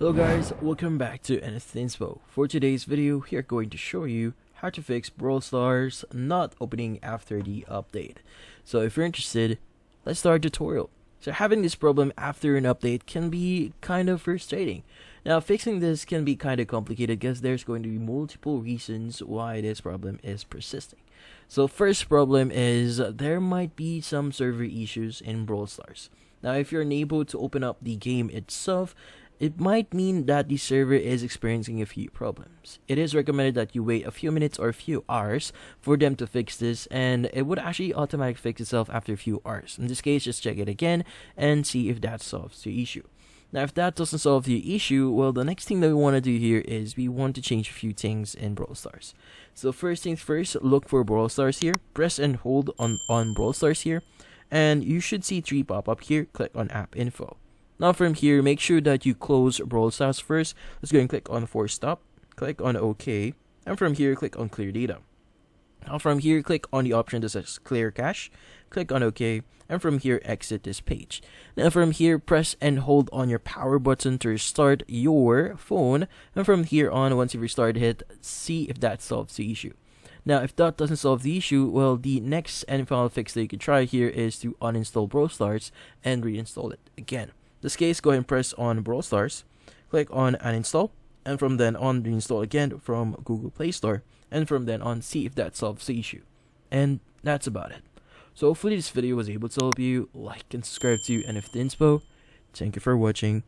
Hello guys, welcome back to NFT Inspo. For today's video, we are going to show you how to fix Brawl Stars not opening after the update. So if you're interested, let's start the tutorial. So having this problem after an update can be kind of frustrating. Now fixing this can be kind of complicated because there's going to be multiple reasons why this problem is persisting. So first problem is there might be some server issues in Brawl Stars. Now if you're unable to open up the game itself, it might mean that the server is experiencing a few problems. It is recommended that you wait a few minutes or a few hours for them to fix this, and it would actually automatically fix itself after a few hours. In this case, just check it again and see if that solves the issue. Now if that doesn't solve the issue, well, the next thing that we want to do here is we want to change a few things in Brawl Stars. So first things first, look for Brawl Stars here, press and hold on Brawl Stars here, and you should see 3 pop up here. Click on app info. Now from here, make sure that you close Brawl Stars first. Let's go and click on force stop, click on OK, and from here click on clear data. Now from here, click on the option that says clear cache, click on OK, and from here exit this page. Now from here, press and hold on your power button to restart your phone, and from here on, once you've restarted it, see if that solves the issue. Now if that doesn't solve the issue, well, the next and final fix that you can try here is to uninstall Brawl Stars and reinstall it again. In this case, go ahead and press on Brawl Stars, click on uninstall, and from then on reinstall again from Google Play Store, and from then on see if that solves the issue. And that's about it. So hopefully this video was able to help you. Like and subscribe to NFT Inspo. Thank you for watching.